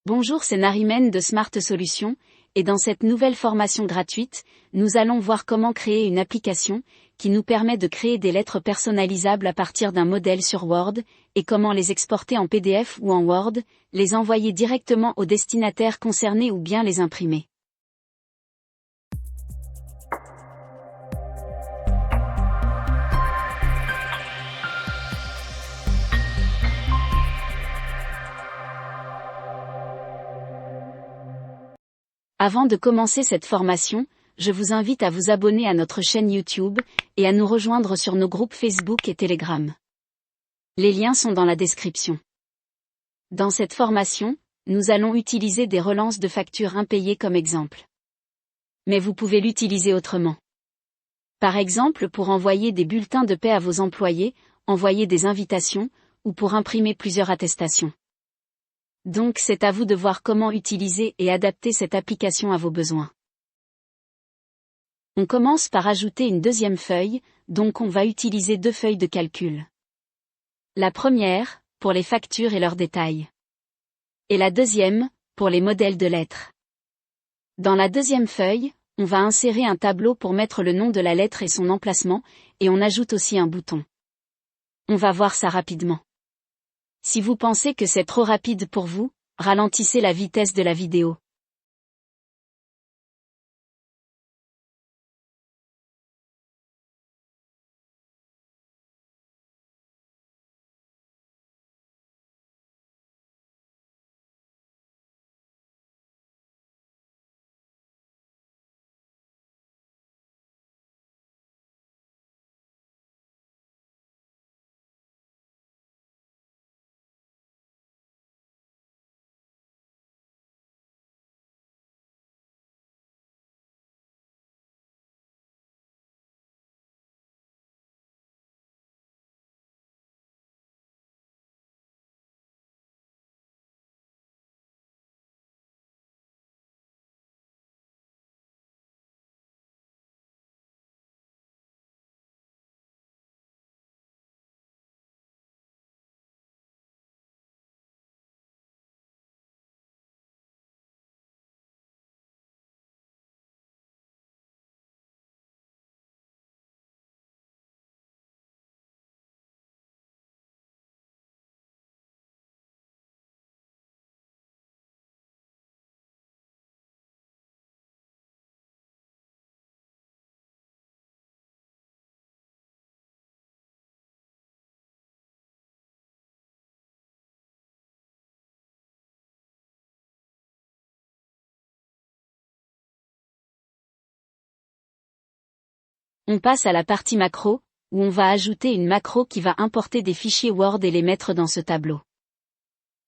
Bonjour, c'est Narimen de Smart Solutions, et dans cette nouvelle formation gratuite, nous allons voir comment créer une application qui nous permet de créer des lettres personnalisables à partir d'un modèle sur Word, et comment les exporter en PDF ou en Word, les envoyer directement au destinataire concerné ou bien les imprimer. Avant de commencer cette formation, je vous invite à vous abonner à notre chaîne YouTube, et à nous rejoindre sur nos groupes Facebook et Telegram. Les liens sont dans la description. Dans cette formation, nous allons utiliser des relances de factures impayées comme exemple. Mais vous pouvez l'utiliser autrement. Par exemple pour envoyer des bulletins de paie à vos employés, envoyer des invitations, ou pour imprimer plusieurs attestations. Donc c'est à vous de voir comment utiliser et adapter cette application à vos besoins. On commence par ajouter une deuxième feuille, donc on va utiliser deux feuilles de calcul. La première, pour les factures et leurs détails. Et la deuxième, pour les modèles de lettres. Dans la deuxième feuille, on va insérer un tableau pour mettre le nom de la lettre et son emplacement, et on ajoute aussi un bouton. On va voir ça rapidement. Si vous pensez que c'est trop rapide pour vous, ralentissez la vitesse de la vidéo. On passe à la partie macro, où on va ajouter une macro qui va importer des fichiers Word et les mettre dans ce tableau.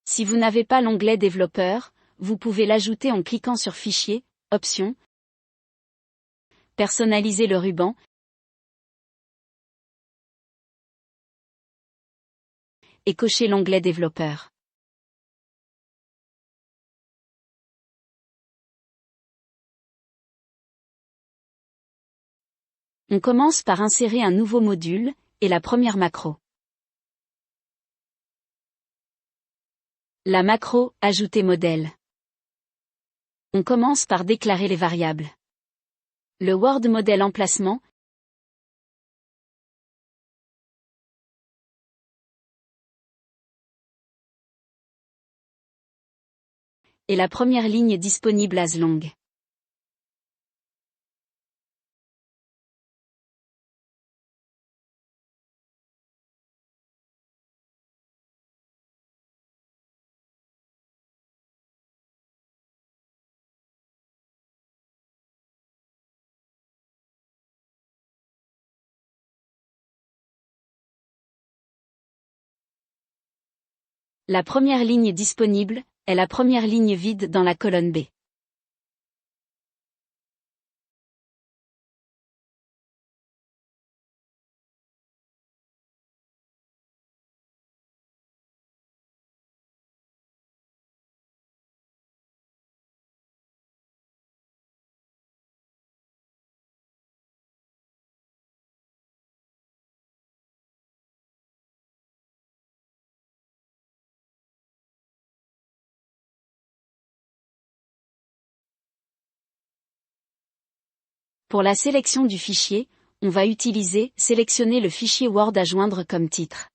Si vous n'avez pas l'onglet développeur, vous pouvez l'ajouter en cliquant sur Fichier, Options, personnaliser le ruban, et cocher l'onglet développeur. On commence par insérer un nouveau module, et la première macro. La macro « Ajouter modèle ». On commence par déclarer les variables. Le Word modèle emplacement, et la première ligne disponible as long. La première ligne disponible est la première ligne vide dans la colonne B. Pour la sélection du fichier, on va utiliser « Sélectionner le fichier Word à joindre comme titre ».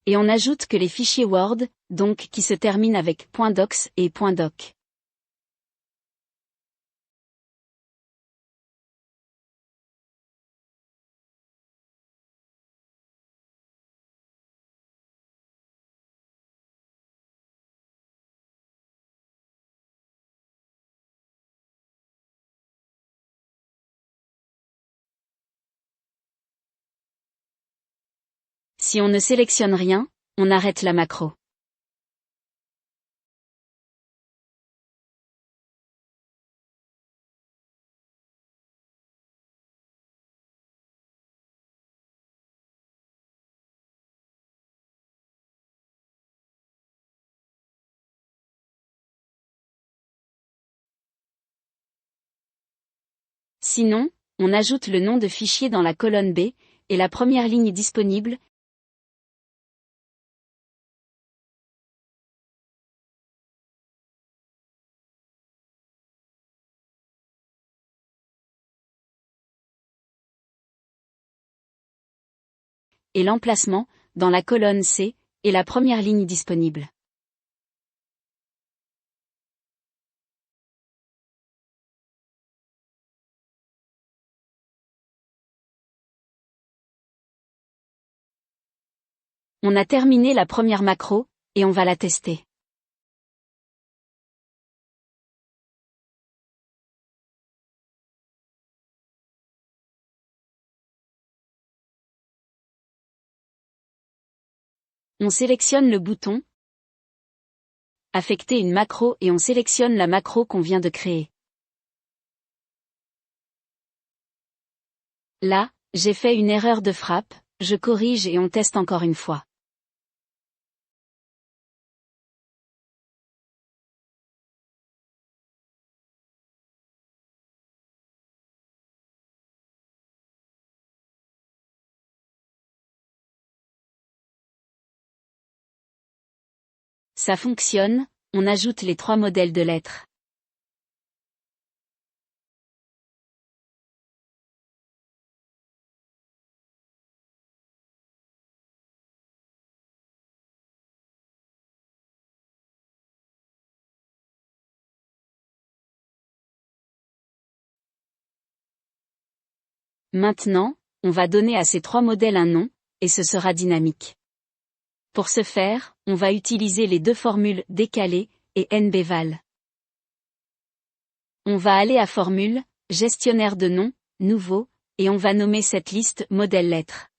Et on ajoute que les fichiers Word, donc qui se terminent avec .docs et .doc. Si on ne sélectionne rien, on arrête la macro. Sinon, on ajoute le nom de fichier dans la colonne B, et la première ligne disponible, et l'emplacement, dans la colonne C, et la première ligne disponible. On a terminé la première macro, et on va la tester. On sélectionne le bouton « Affecter une macro » et on sélectionne la macro qu'on vient de créer. Là, j'ai fait une erreur de frappe, je corrige et on teste encore une fois. Ça fonctionne, on ajoute les 3 modèles de lettres. Maintenant, on va donner à ces 3 modèles un nom, et ce sera dynamique. Pour ce faire, on va utiliser les 2 formules décalée et nbval. On va aller à Formule, Gestionnaire de noms, Nouveau, et on va nommer cette liste Modèle lettres.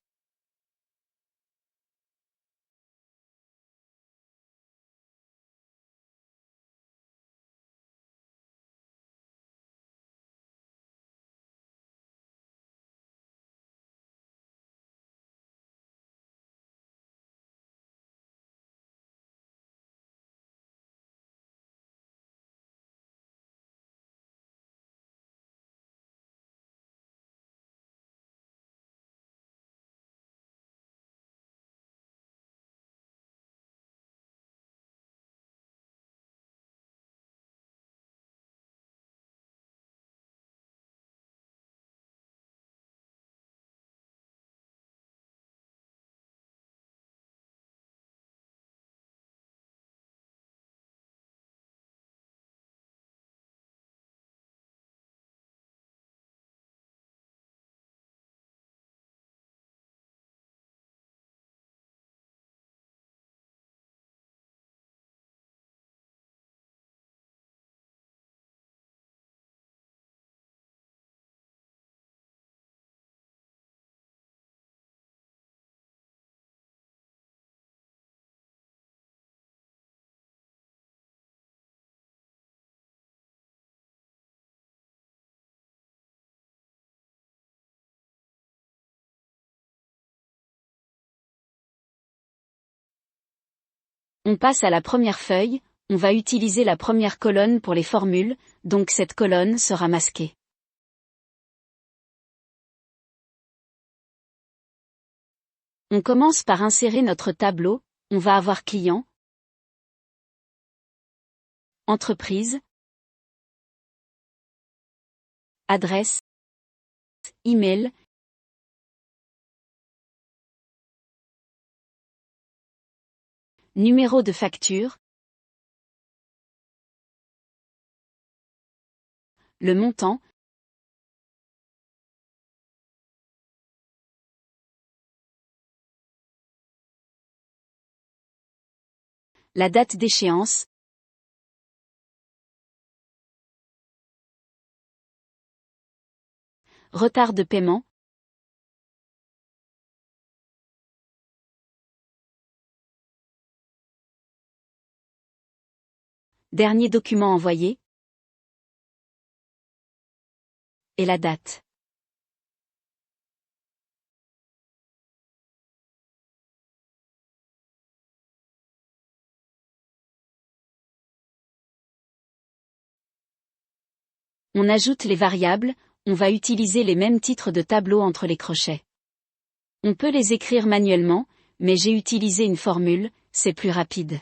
On passe à la première feuille, on va utiliser la première colonne pour les formules, donc cette colonne sera masquée. On commence par insérer notre tableau, on va avoir client, entreprise, adresse, email, numéro de facture, le montant, la date d'échéance, retard de paiement, dernier document envoyé, et la date. On ajoute les variables, on va utiliser les mêmes titres de tableau entre les crochets. On peut les écrire manuellement, mais j'ai utilisé une formule, c'est plus rapide.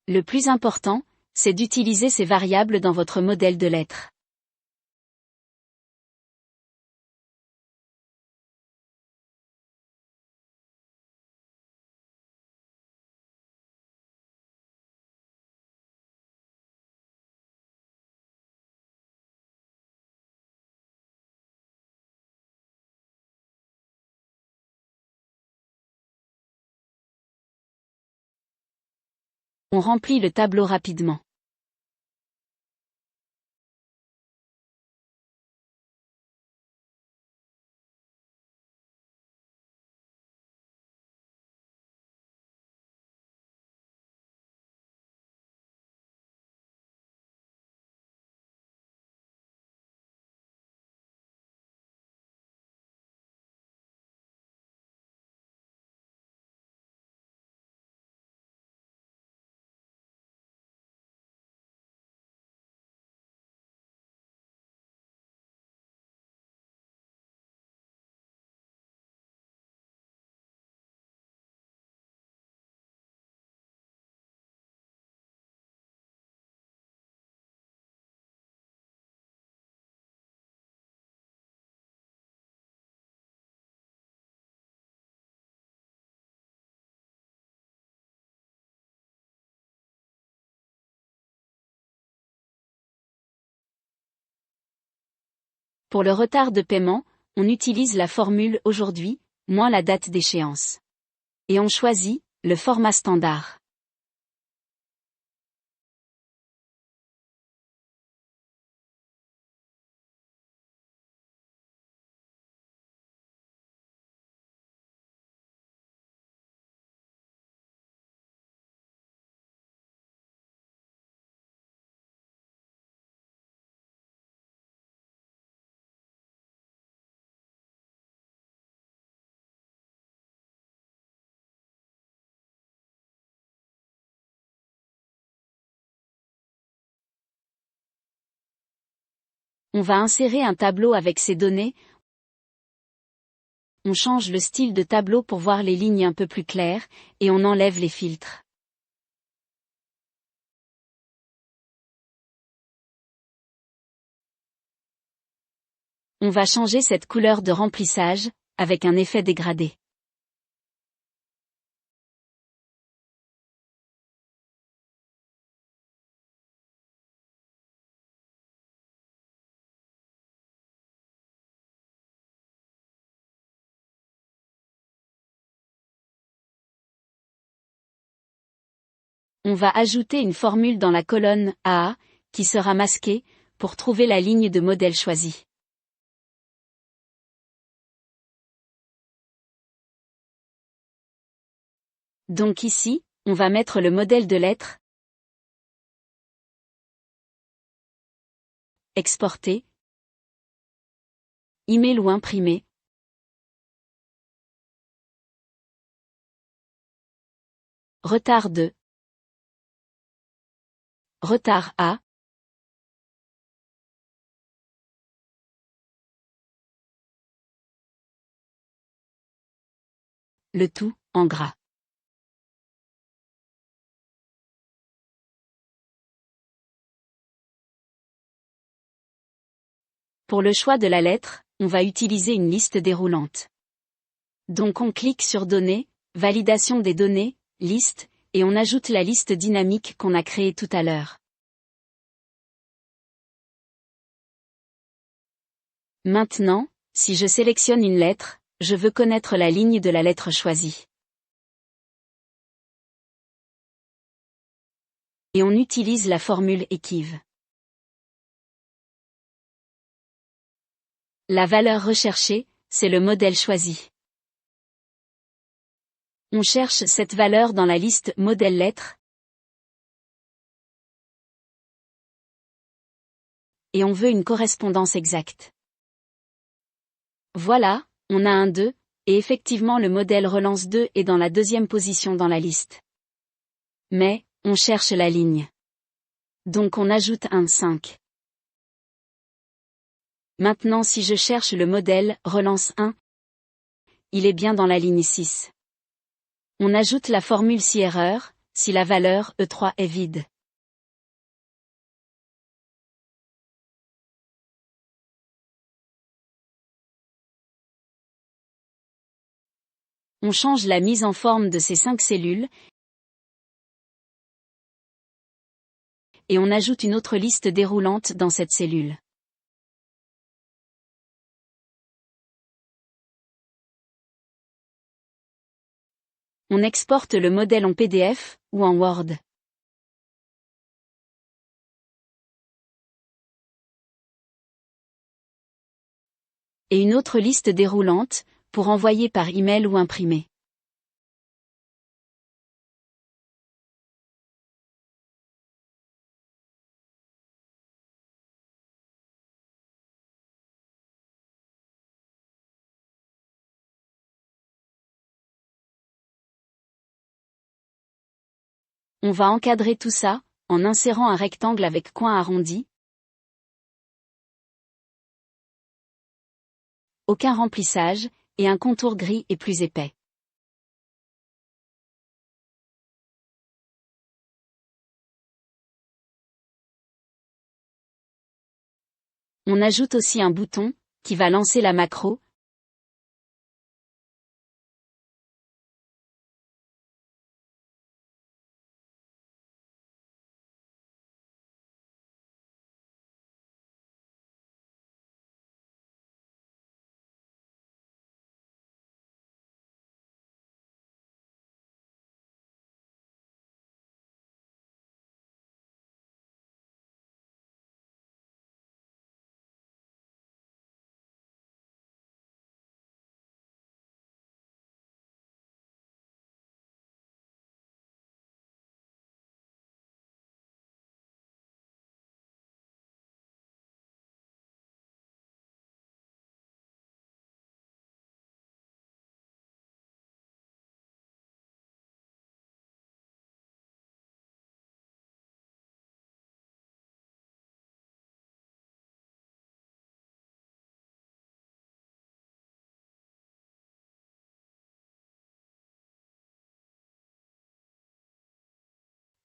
Le plus important, c'est d'utiliser ces variables dans votre modèle de lettres. On remplit le tableau rapidement. Pour le retard de paiement, on utilise la formule aujourd'hui, moins la date d'échéance. Et on choisit le format standard. On va insérer un tableau avec ces données. On change le style de tableau pour voir les lignes un peu plus claires, et on enlève les filtres. On va changer cette couleur de remplissage, avec un effet dégradé. On va ajouter une formule dans la colonne A, qui sera masquée, pour trouver la ligne de modèle choisie. Donc ici, on va mettre le modèle de lettre, exporter, email ou imprimer, retard de retard A, le tout, en gras. Pour le choix de la lettre, on va utiliser une liste déroulante. Donc on clique sur Données, Validation des données, Liste, et on ajoute la liste dynamique qu'on a créée tout à l'heure. Maintenant, si je sélectionne une lettre, je veux connaître la ligne de la lettre choisie. Et on utilise la formule équive. La valeur recherchée, c'est le modèle choisi. On cherche cette valeur dans la liste modèle lettre et on veut une correspondance exacte. Voilà, on a un 2, et effectivement le modèle relance 2 est dans la deuxième position dans la liste. Mais, on cherche la ligne. Donc on ajoute un 5. Maintenant si je cherche le modèle relance 1, il est bien dans la ligne 6. On ajoute la formule si erreur, si la valeur E3 est vide. On change la mise en forme de ces 5 cellules, et on ajoute une autre liste déroulante dans cette cellule. On exporte le modèle en PDF, ou en Word. Et une autre liste déroulante, pour envoyer par email ou imprimer. On va encadrer tout ça, en insérant un rectangle avec coin arrondi. Aucun remplissage, et un contour gris et plus épais. On ajoute aussi un bouton, qui va lancer la macro.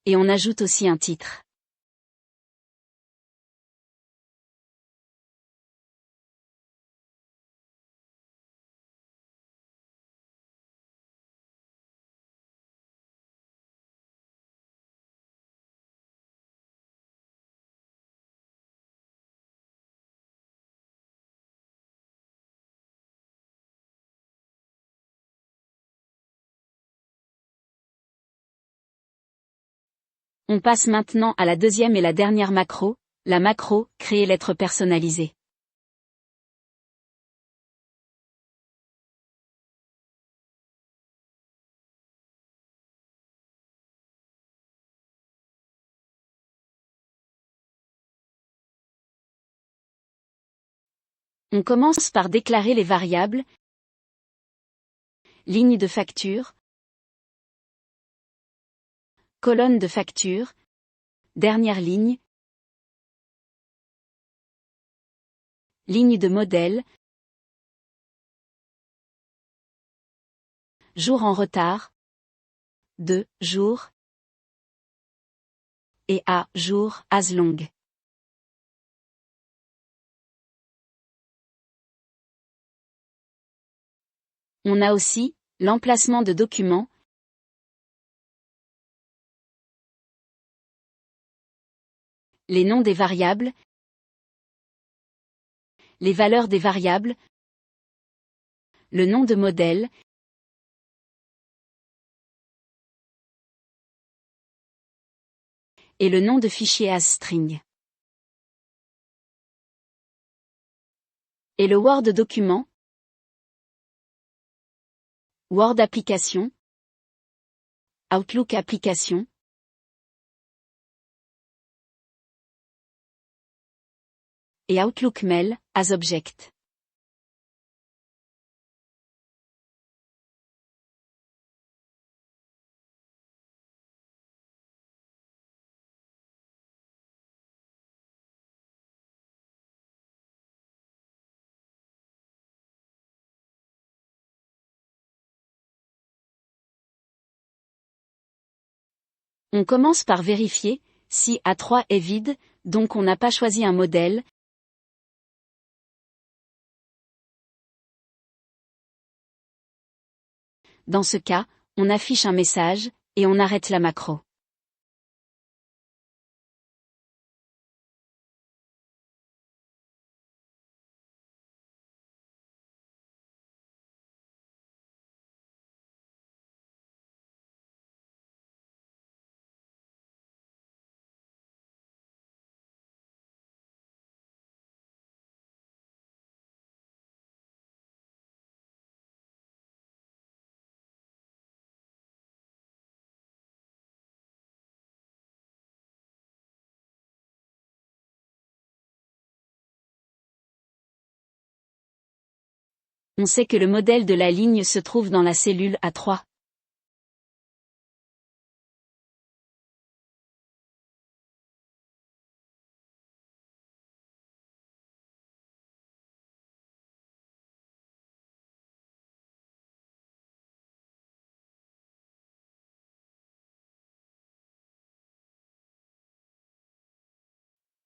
Et on ajoute aussi un titre. On passe maintenant à la deuxième et la dernière macro, la macro « Créer lettre personnalisée ». On commence par déclarer les variables, ligne de facture, colonne de facture, Dernière ligne. Ligne de modèle. Jour en retard. 2 jours. Et à jour as long. On a aussi l'emplacement de document, les noms des variables, les valeurs des variables, le nom de modèle, et le nom de fichier as string. Et le Word document, Word application, Outlook application, et Outlook Mail, as object. On commence par vérifier si A3 est vide, donc on n'a pas choisi un modèle. Dans ce cas, on affiche un message, et on arrête la macro. On sait que le modèle de la ligne se trouve dans la cellule A3.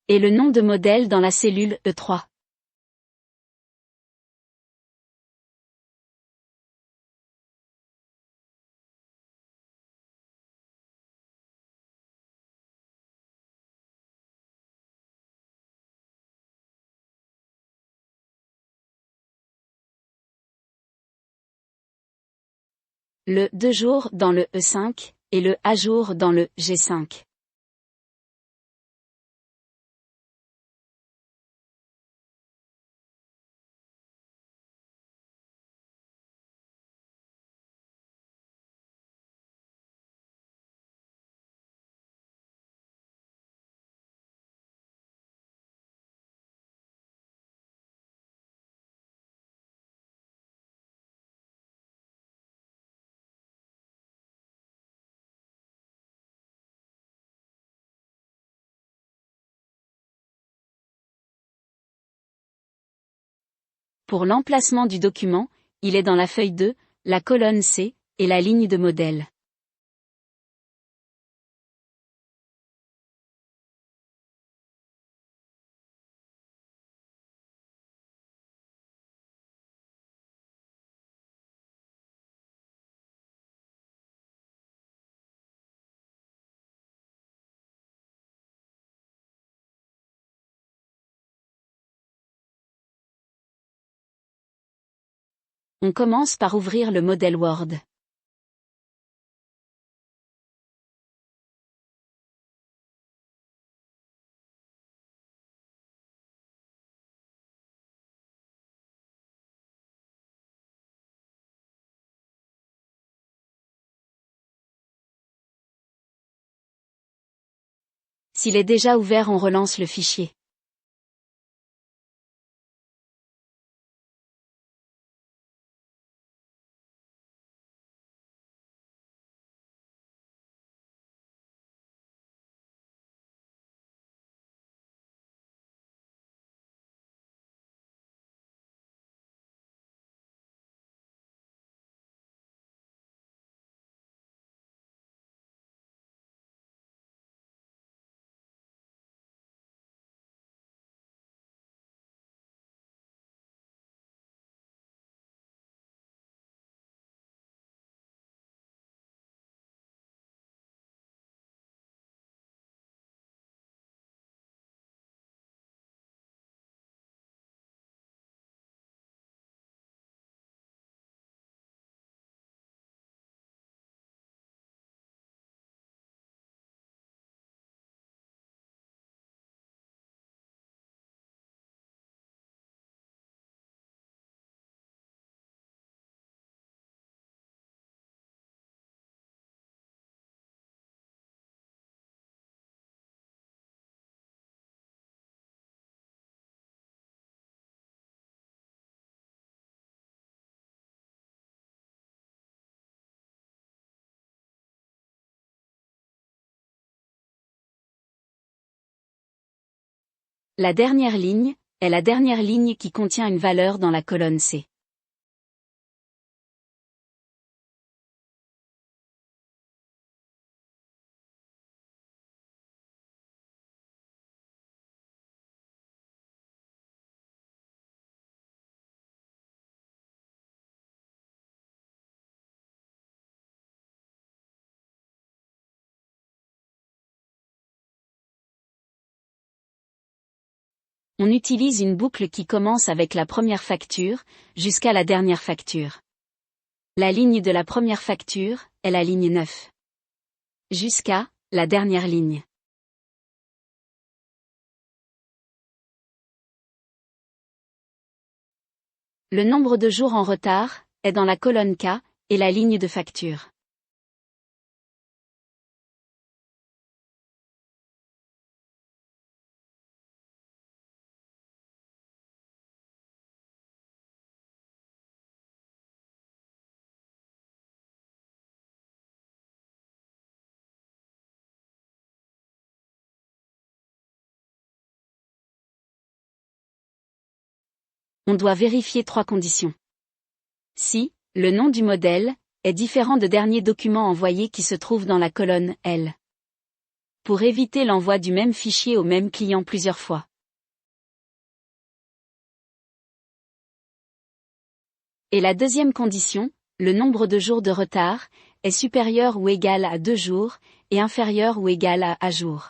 Et le nom de modèle dans la cellule E3. Le 2 jours dans le E5, et le A jour dans le G5. Pour l'emplacement du document, il est dans la feuille 2, la colonne C, et la ligne de modèle. On commence par ouvrir le modèle Word. S'il est déjà ouvert, on relance le fichier. La dernière ligne est la dernière ligne qui contient une valeur dans la colonne C. On utilise une boucle qui commence avec la première facture, jusqu'à la dernière facture. La ligne de la première facture est la ligne 9. Jusqu'à la dernière ligne. Le nombre de jours en retard est dans la colonne K et la ligne de facture. On doit vérifier 3 conditions. Si le nom du modèle est différent de dernier document envoyé qui se trouve dans la colonne L. Pour éviter l'envoi du même fichier au même client plusieurs fois. Et la deuxième condition, le nombre de jours de retard est supérieur ou égal à 2 jours et inférieur ou égal à jour.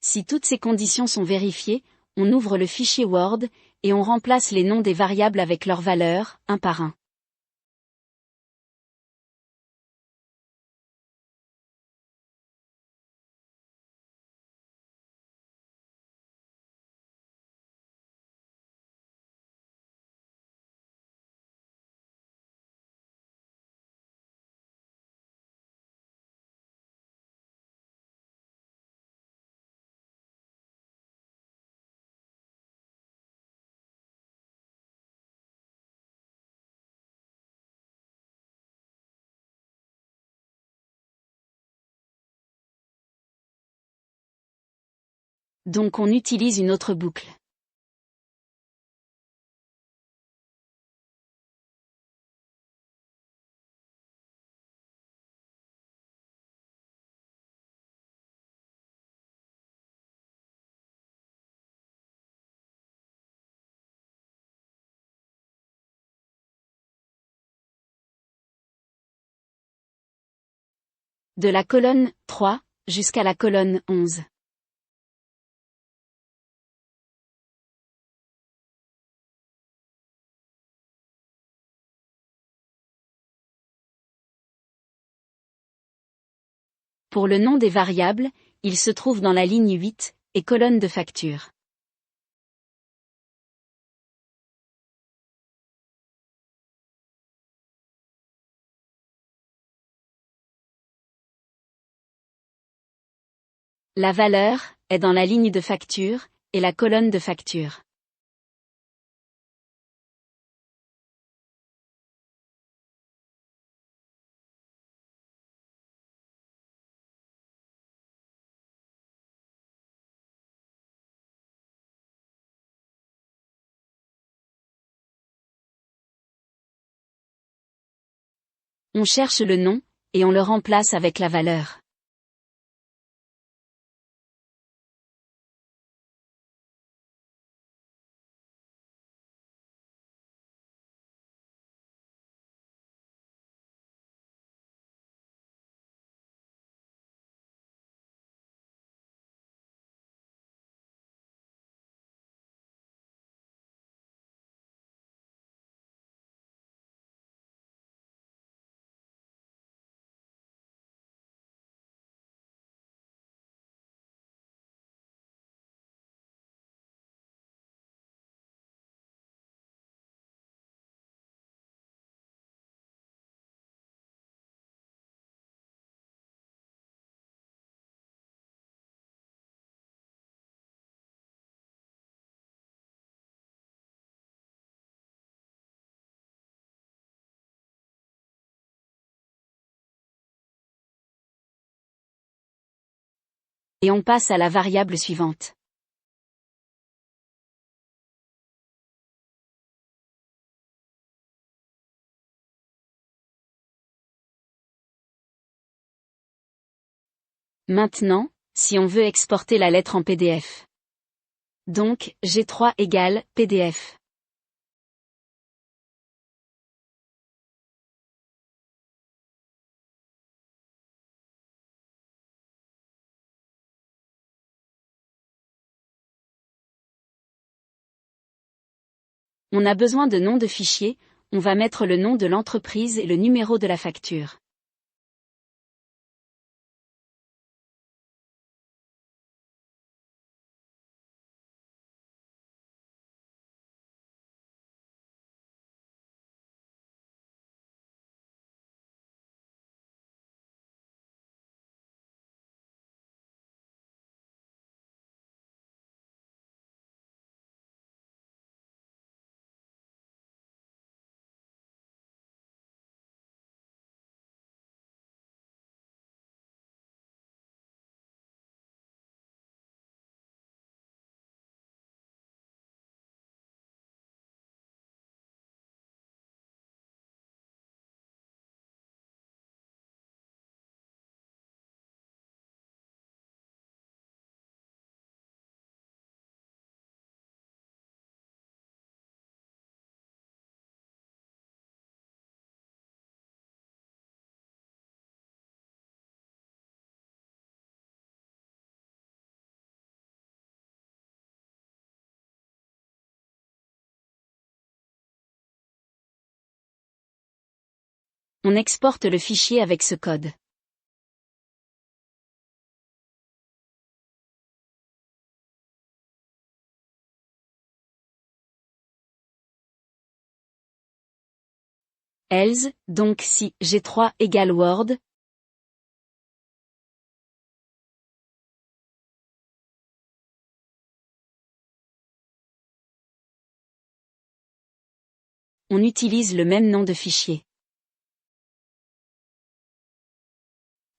Si toutes ces conditions sont vérifiées, on ouvre le fichier Word, et on remplace les noms des variables avec leurs valeurs, un par un. Donc on utilise une autre boucle. De la colonne 3 jusqu'à la colonne 11. Pour le nom des variables, il se trouve dans la ligne 8, et colonne de facture. La valeur est dans la ligne de facture, et la colonne de facture. On cherche le nom, et on le remplace avec la valeur. Et on passe à la variable suivante. Maintenant, si on veut exporter la lettre en PDF. Donc, G3 égale PDF. On a besoin de nom de fichier, on va mettre le nom de l'entreprise et le numéro de la facture. On exporte le fichier avec ce code. Else, donc si G3 égale Word, on utilise le même nom de fichier.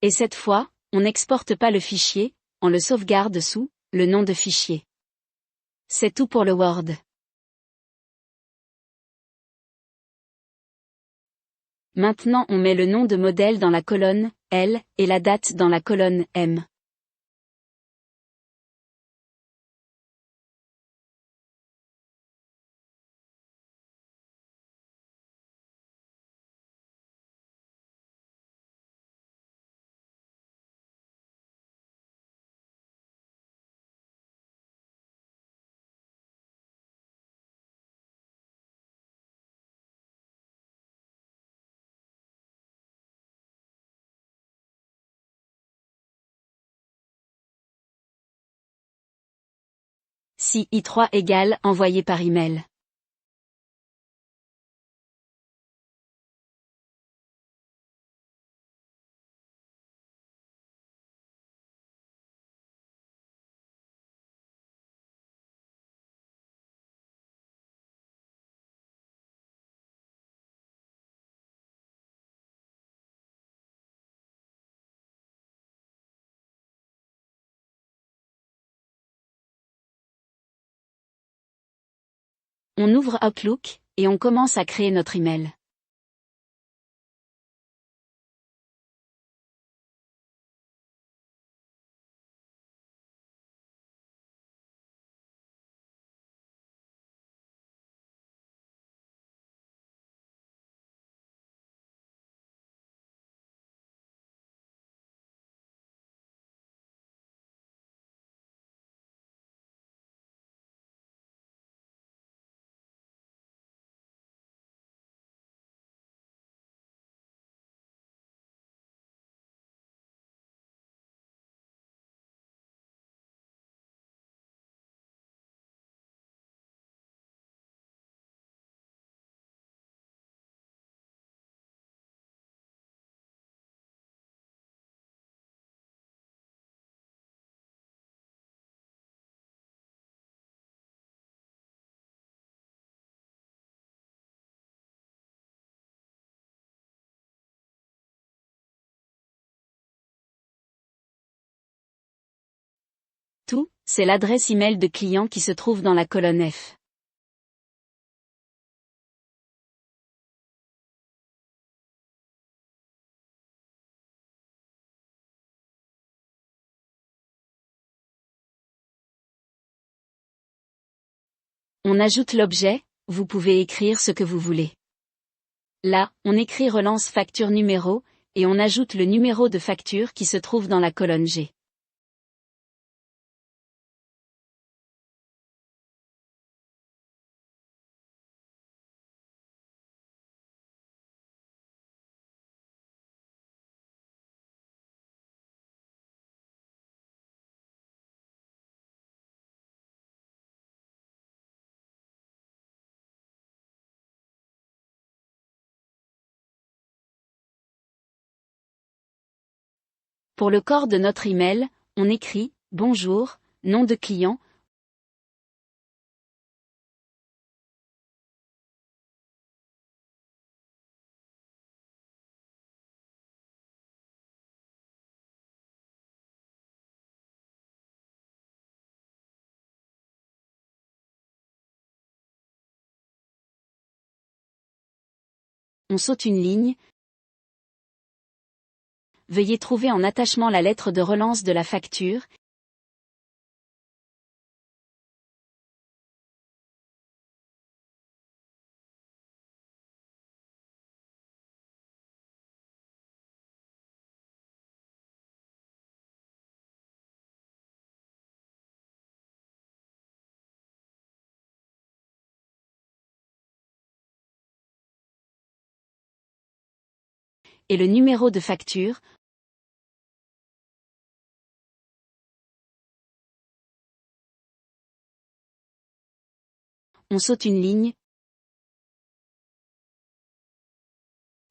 Et cette fois, on n'exporte pas le fichier, on le sauvegarde sous le nom de fichier. C'est tout pour le Word. Maintenant on met le nom de modèle dans la colonne L et la date dans la colonne M. Si I3 égale envoyé par email. On ouvre Outlook, et on commence à créer notre email. c'est l'adresse email de client qui se trouve dans la colonne F. On ajoute l'objet, vous pouvez écrire ce que vous voulez. Là, on écrit relance facture numéro, et on ajoute le numéro de facture qui se trouve dans la colonne G. Pour le corps de notre email, on écrit « Bonjour, nom de client ». On saute une ligne. Veuillez trouver en attachement la lettre de relance de la facture. Et le numéro de facture. On saute une ligne.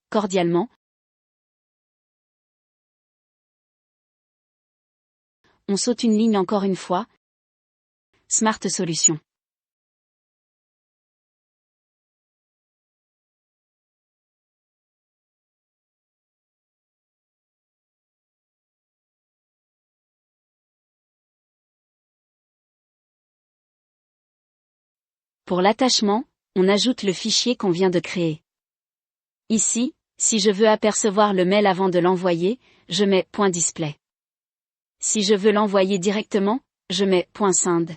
Cordialement. On saute une ligne encore une fois. Smart Solutions. Pour l'attachement, on ajoute le fichier qu'on vient de créer. Ici, si je veux apercevoir le mail avant de l'envoyer, je mets .display. Si je veux l'envoyer directement, je mets .send.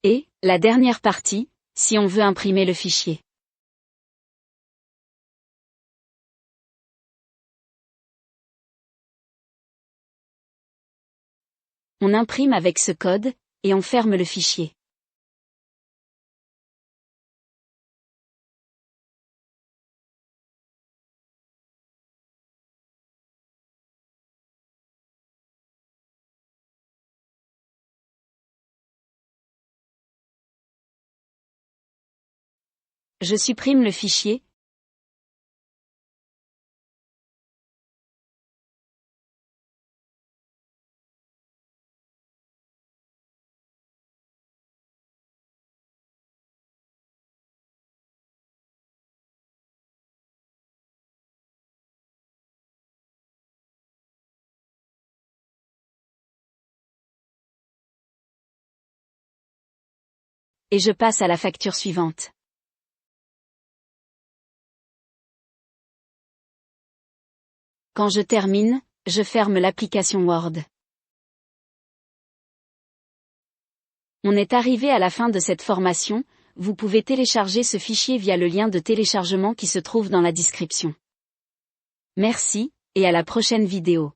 Et, la dernière partie, si on veut imprimer le fichier. On imprime avec ce code, et on ferme le fichier. Je supprime le fichier. Et je passe à la facture suivante. Quand je termine, je ferme l'application Word. On est arrivé à la fin de cette formation, vous pouvez télécharger ce fichier via le lien de téléchargement qui se trouve dans la description. Merci, et à la prochaine vidéo.